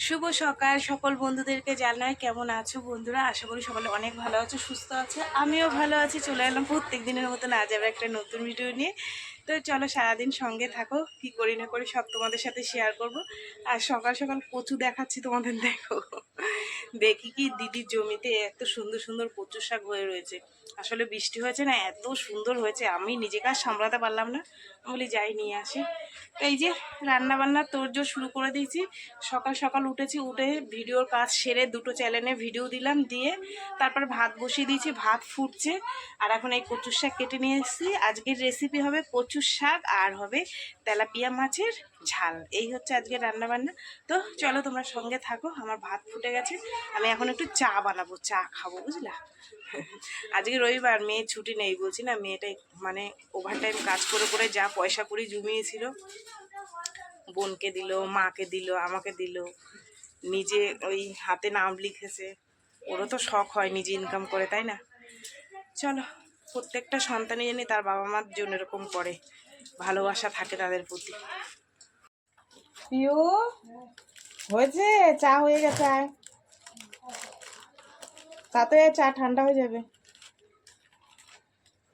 শুভ সকাল সকল বন্ধুদেরকে জানাই কেমন আছো বন্ধুরা। আশা করি সকলে অনেক ভালো আছো, সুস্থ আছো। আমিও ভালো আছি। চলে এলাম প্রত্যেক দিনের মতন আজ আবার একটা নতুন ভিডিও নিয়ে। তো চলো সারাদিন সঙ্গে থাকো, কি করি না করি সব তোমাদের সাথে শেয়ার করব। আর সকাল সকাল কচু দেখাচ্ছি তোমাদের, দেখো দেখি কি দিদির জমিতে এত সুন্দর সুন্দর কচু শাক হয়ে রয়েছে। আসলে বৃষ্টি হয়েছে না, এত সুন্দর হয়েছে আমি নিজেকে আর সামলাতে পারলাম না, বলি যাই নিয়ে আসি। এই যে রান্না বান্নার তোড়জোড় শুরু করে দিয়েছি। সকাল সকাল উঠেছি, উঠে ভিডিওর কাজ সেরে দুটো চ্যানেলে ভিডিও দিলাম, দিয়ে তারপর ভাত বসিয়ে দিয়েছি, ভাত ফুটছে। আর এখন এই কচুর শাক কেটে নিয়ে এসেছি। আজকের রেসিপি হবে কচুর শাক আর হবে তেলাপিয়া মাছের ঝাল। এই হচ্ছে আজকে রান্না বান্না। তো চলো তোমরা সঙ্গে থাকো। আমার ভাত ফুটে গেছে, আমি এখন একটু চা বানাবো, চা খাবো বুঝলা। আজকে রবিবার, মেয়ে ছুটি নেই, বলছি না মেয়েটাই মানে ওভারটাইম কাজ করে করে যা পয়সা করি জমিয়েছিল, বোনকে দিল, মাকে দিল, আমাকে দিল, নিজে ওই হাতে নাম লিখেছে। ওরও তো শখ হয় নিজে ইনকাম করে, তাই না? চলো, প্রত্যেকটা সন্তানই জানি তার বাবা মার জন্য এরকম করে, ভালোবাসা থাকে তাদের প্রতি। পিউ হয়েছে, চা হয়ে গেছে, আয় তাতে চা ঠান্ডা হয়ে যাবে।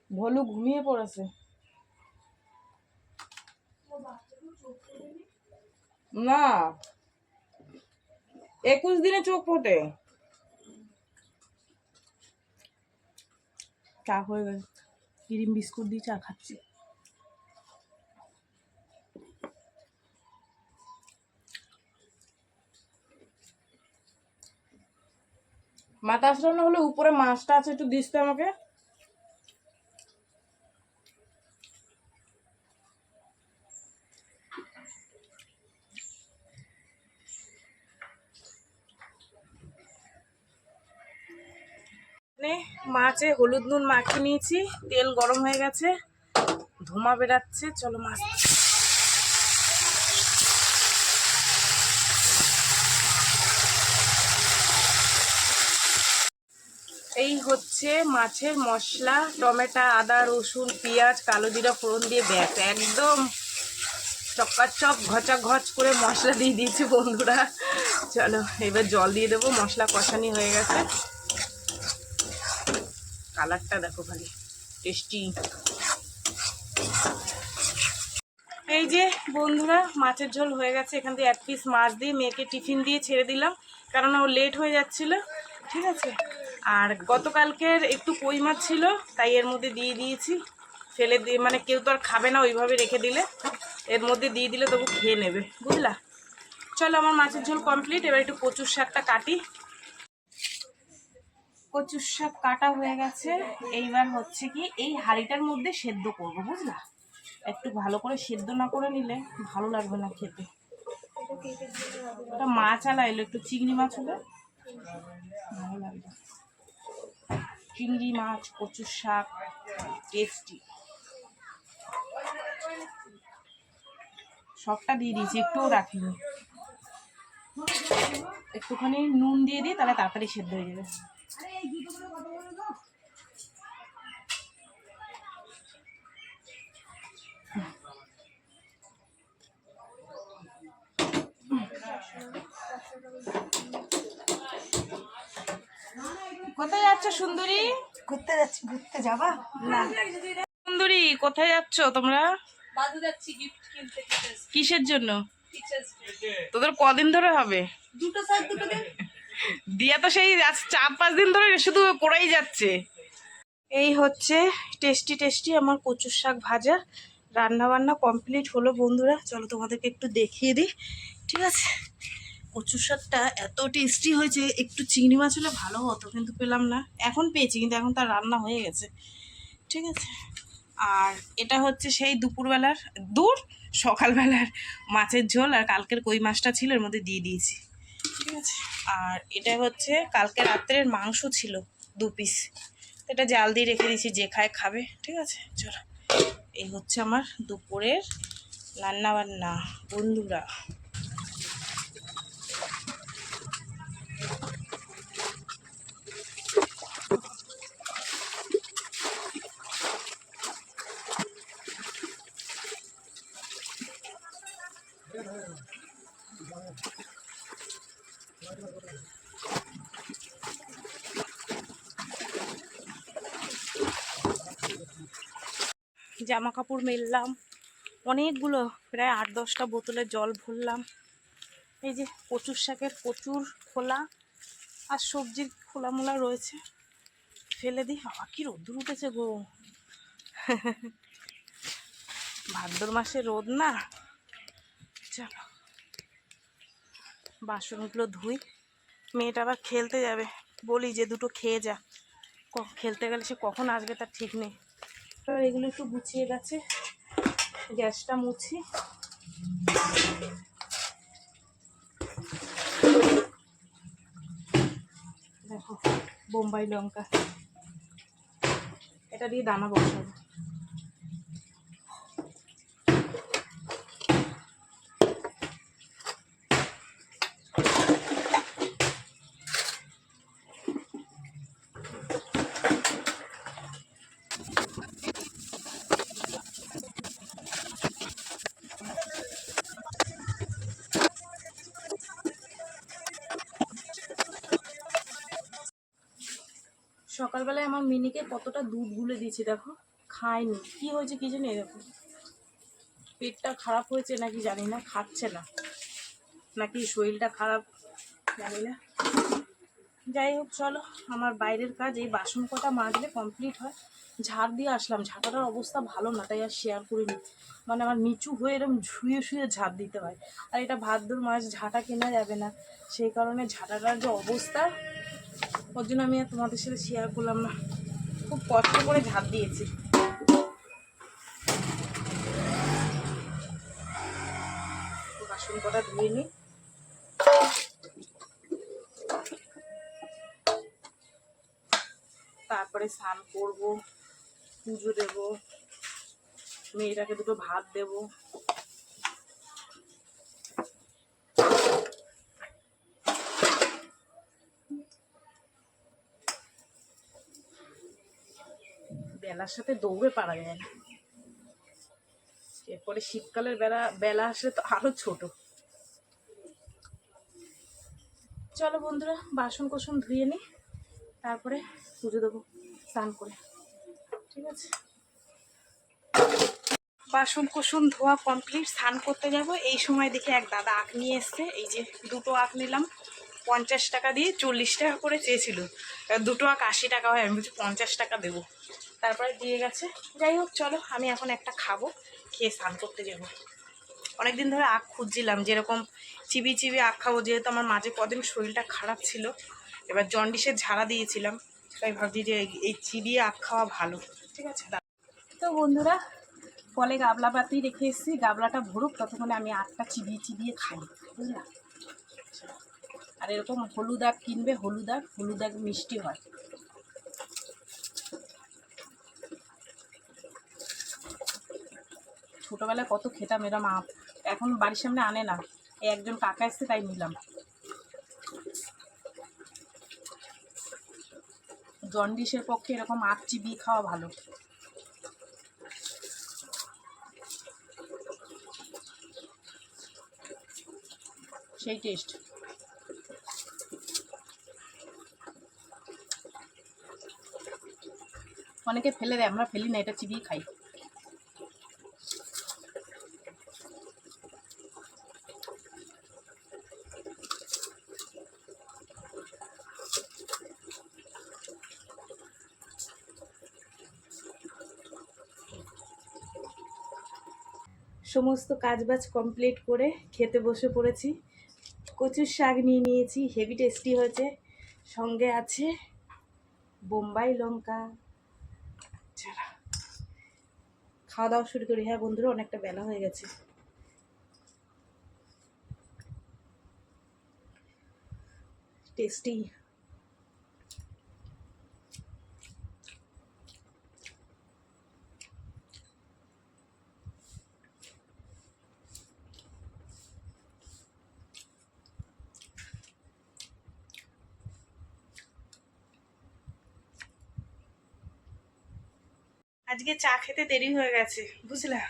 ভলু ঘুমিয়ে পড়েছে। না, 21 দিনে চোখ ফোটে। চা হয়ে গেছে, ক্রিম বিস্কুট দিয়ে চা খাচ্ছি। মাথা আসলে হলে উপরে মাছটা আছে, একটু দিস তো আমাকে। মাছে হলুদ নুন মাখিয়ে নিয়েছি, তেল গরম হয়ে গেছে, ধোঁয়া বেরাচ্ছে। চলো মাছ, এই হচ্ছে মাছের মশলা, টমেটো, আদা, রসুন, পেঁয়াজ, কালো জিরা ফোড়ন দিয়ে ব্যাস একদম চকাচক ঘচা ঘচ করে মশলা দিয়ে দিয়েছি বন্ধুরা। চলো এবার জল দিয়ে দেবো, মশলা কষানি হয়ে গেছে। কালারটা দেখো খালি, টেস্টি। এই যে বন্ধুরা মাছের ঝোল হয়ে গেছে। এখান থেকে 1 পিস মাছ দিয়ে মেয়েকে টিফিন দিয়ে ছেড়ে দিলাম, কারণ ও লেট হয়ে যাচ্ছিল। ঠিক আছে, আর গতকালকের একটু কই মাছ ছিল, তাই এর মধ্যে দিয়ে দিয়েছি। ফেলে দিয়ে মানে কেউ তো আর খাবে না ওইভাবে রেখে দিলে, এর মধ্যে দিয়ে দিলে তবু খেয়ে নেবে, বুঝলা। চলো আমার মাছের ঝোল কমপ্লিট। এবার একটু কচুর শাকটা কাটি। কচুর শাক কাটা হয়ে গেছে। এইবার হচ্ছে কি এই হাঁড়িটার মধ্যে সেদ্ধ করবো, বুঝলা। একটু ভালো করে সেদ্ধ না করে নিলে ভালো লাগবে না খেতে। ওটা মাছ আলা এলো, একটু চিংড়ি মাছ হলে ভালো লাগবে। চিংড়ি মাছ, কচুর শাক, টেস্টি। সবটা দিয়ে দিয়েছি, একটুও রাখিনি। একটুখানি নুন দিয়ে দিই, তাহলে তাড়াতাড়ি সেদ্ধ হয়ে যাবে। কোথায় যাচ্ছ সুন্দরী? ঘুরতে যাচ্ছি। ঘুরতে যাবা না সুন্দরী, কোথায় যাচ্ছ তোমরা? বাজু যাচ্ছি গিফট কিনতে। কিসের জন্য? তোদের কদিন ধরে হবে? দুটো স্যার দুটো দিন। দিয়া তো সেই আজ 4-5 দিন ধরে শুধু করেই যাচ্ছে। এই হচ্ছে টেস্টি টেস্টি আমার কচুর শাক ভাজা। রান্না বান্না কমপ্লিট হলো বন্ধুরা। চলো তোমাদেরকে একটু দেখিয়ে দিই, ঠিক আছে। কচুর শাকটা এত টেস্টি হয়েছে, একটু চিংড়ি মাছ হলে ভালো হতো, কিন্তু পেলাম না। এখন পেয়েছি, কিন্তু এখন তার রান্না হয়ে গেছে, ঠিক আছে। আর এটা হচ্ছে সেই দুপুরবেলার সকালবেলার মাছের ঝোল, আর কালকের কই মাছটা ছিল এর মধ্যে দিয়ে দিয়েছি, ঠিক আছে। আর এটা হচ্ছে কালকে রাত্রের মাংস ছিল 2 পিস, এটা জাল দিয়ে রেখে দিয়েছি, যে খায় খাবে, ঠিক আছে। চলো এই হচ্ছে আমার দুপুরের রান্না বান্না বন্ধুরা। জামা কাপড় মেললাম, অনেকগুলো, প্রায় 8-10টা বোতলে জল ভরলাম। এই যে কচুর শাকের প্রচুর খোলা আর সবজির খোলা মোলা রয়েছে, ফেলে দিই। কি রোদ্দুর উঠেছে গো, ভাদ্র মাসে রোদ না। চলো বাসনগুলো ধুই, মেয়েটা আবার খেলতে যাবে, বলি যে দুটো খেয়ে যা, খেলতে গেলে সে কখন আসবে তার ঠিক নেই। এগুলো একটু গুছিয়ে গেছে, গ্যাসটা মুছি। দেখো বোম্বাই লঙ্কা, এটা দিয়ে দানা বসাবো। সকালবেলায় আমার মিনিকে কতটা দুধ গুলে দিয়েছি, দেখো খায়নি। কি হয়েছে কি জানি, দেখো পেটটা খারাপ হয়েছে নাকি জানি না, খাচ্ছে না, নাকি শরীরটা খারাপ জানি না। যাই হোক চলো, আমার বাইরের কাজ এই বাসন কটা মাজলে কমপ্লিট হয়। ঝাড় দিয়ে আসলাম, ঝাঁটাটার অবস্থা ভালো না, তাই আর শেয়ার করিনি। মানে আমার নিচু হয়ে এরকম শুয়ে শুয়ে ঝাড় দিতে হয়, আর এটা ভাদ্র মাস, ঝাঁটা কেনা যাবে না, সেই কারণে ঝাঁটাটার যে অবস্থা, ওর জন্য আমি আর তোমাদের সাথে শেয়ার করলাম না। খুব কষ্ট করে ঝাঁট দিয়েছি। বাসন কটা ধুয়ে নিই, তারপরে স্নান করব, পুজো দেব, মেয়েটাকে দুটো ভাত দেব। বেলার সাথে দৌড়ে পারা যায় না, এরপরে শীতকালের বেলা আসলে তো আরো ছোট। চলো বন্ধুরা, বাসন কোসন ধুয়ে নিই, তারপরে পুজো দেবো স্নান করে, ঠিক আছে? বাসন কোসন ধোয়া কমপ্লিট, স্নান করতে যাব। এই সময় দেখে এক দাদা আখ নিয়ে এসছে, এই যে দুটো আখ নিলাম 50 টাকা দিয়ে, 40 টাকা করে চেয়েছিল, দুটো আখ 80 টাকা হয়, আমি বলছি 50 টাকা দেবো, তারপরে দিয়ে গেছে। যাই হোক চলো, আমি এখন একটা খাবো, খেয়ে স্নান করতে যাব। অনেকদিন ধরে আখ খুঁজছিলাম, যেরকম চিবি চিবি আখ খাবো, যেহেতু আমার মাঝে কদিন শরীরটা খারাপ ছিল, এবার জন্ডিসের ঝাড়া দিয়েছিলাম, তাই ভাবছি যে এই চিবিয়ে আখ খাওয়া ভালো, ঠিক আছে? তো বন্ধুরা, কলে গাবলা পাতি রেখে এসেছি, গাবলাটা ভরুক, ততক্ষণে আমি আখটা চিবিয়ে চিবিয়ে খাই, বুঝলাম? আর এরকম হলুদ আখ কিনবে, হলুদ আখ মিষ্টি হয়। ছোটোবেলায় কত খেতাম এরম আখ, এখন বাড়ির সামনে আনে না, এই একজন কাকা এসছে তাই নিলাম। জন্ডিসের পক্ষে এরকম আখ চিবিয়ে খাওয়া ভালো। সেই টেস্ট। অনেকে ফেলে দেয়, আমরা ফেলি না, এটা চিবিয়ে খাই। সমস্ত কাজবাজ কমপ্লিট করে খেতে বসে পড়েছি। কচুর শাক নিয়ে নিয়েছি, হেভি টেস্টি হয়েছে, সঙ্গে আছে বোম্বাই লঙ্কা। চলো খাওয়া দাওয়া শুরু করি। হ্যাঁ বন্ধুরা, অনেকটা বেলা হয়ে গেছে। টেস্টি। আজকে চা খেতে দেরি হয়ে গেছে, বুঝলা?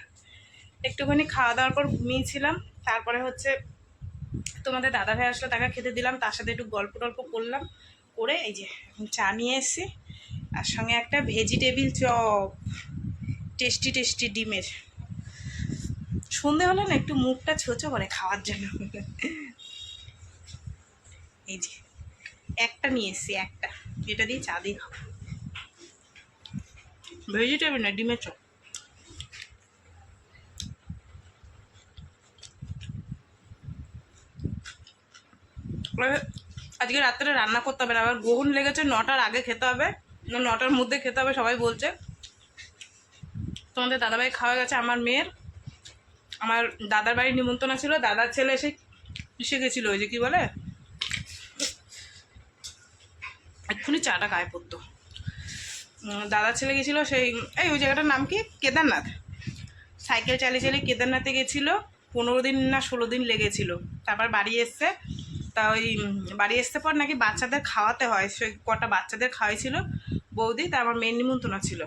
একটুখানি খাওয়া দাওয়ার পর ঘুমিয়েছিলাম, তারপরে হচ্ছে তোমাদের দাদা ভাই আসলে তাকে খেতে দিলাম, তার সাথে একটু গল্প টল্প করলাম, করে এই যে এখন চা নিয়ে এসেছি, আর সঙ্গে একটা ভেজিটেবিল চপ। টেস্টি টেস্টি ডিমের। সন্ধে হলে না একটু মুখটা ছোচো করে খাওয়ার জন্য। এই যে একটা নিয়ে এসছি, একটা, এটা দিয়ে চা দিয়ে খাবো। ভেজিটেবল না, ডিমের চপ। আজকে রাত্রে রান্না করতে হবে না, আবার গ্রহণ লেগেছে, 9টার আগে খেতে হবে, 9টার মধ্যে খেতে হবে সবাই বলছে। তোমাদের দাদাভাই খাওয়া গেছে, আমার মেয়ের, আমার দাদার বাড়ির নিমন্ত্রণ ছিল, দাদার ছেলে এসে গেছিলো, ওই যে কী বলে, এক্ষুনি চাটা গায়ে পড়তো। দাদার ছেলে গেছিলো সেই, এই ওই জায়গাটার নাম কি, কেদারনাথ। সাইকেল চালিয়ে চালিয়ে কেদারনাথে গেছিলো, 15 দিন না 16 দিন লেগেছিলো। তারপর বাড়ি এসছে, তা ওই বাড়ি আসতে পর নাকি বাচ্চাদের খাওয়াতে হয়, সে কটা বাচ্চাদের খাওয়াইছিল বৌদি, তা আমার মেয়ের নিমন্ত্রণ ছিল,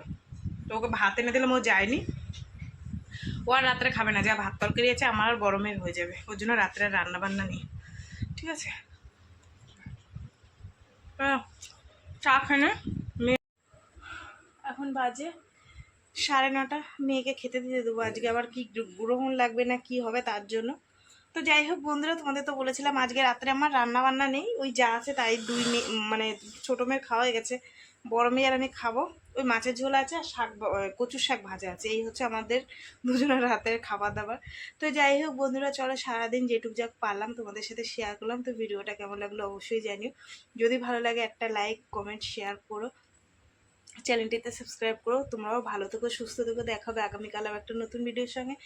তো ওকে ভাত এনে দিলাম, ও যায়নি, ও আর রাত্রে খাবে না, যা ভাত তরকারি আছে আমার আর বড় মেয়ের হয়ে যাবে, ওর জন্য রাত্রে রান্না বান্না নেই, ঠিক আছে। চা খানে মেয়ে, এখন বাজে 9:30, মেয়েকে খেতে দিতে দেবো, আজকে আবার কি গ্রহণ লাগবে না কি হবে তার জন্য। তো যাই হোক বন্ধুরা, তোমাদের তো বলেছিলাম আজকে রাত্রে আমার রান্না বান্না নেই, ওই যা আছে তাই দুই মেয়ে, মানে ছোটো মেয়ের খাওয়া হয়ে গেছে, বড় মেয়ে আর আমি খাবো, ওই মাছের ঝোল আছে আর শাক, কচুর শাক ভাজা আছে, এই হচ্ছে আমাদের দুজনের রাতের খাবার দাবার। তো যাই হোক বন্ধুরা, চলো সারাদিন যেটুক যাক পারলাম তোমাদের সাথে শেয়ার করলাম। তো ভিডিওটা কেমন লাগলো অবশ্যই জানিও, যদি ভালো লাগে একটা লাইক কমেন্ট শেয়ার করো, চ্যানেলটিতে সাবস্ক্রাইব করো। তোমরাও ভালো থেকো, সুস্থ থেকো, দেখা হবে আগামীকাল আবার একটা নতুন ভিডিওর সঙ্গে।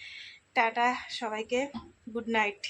টাটা সবাইকে, গুড নাইট।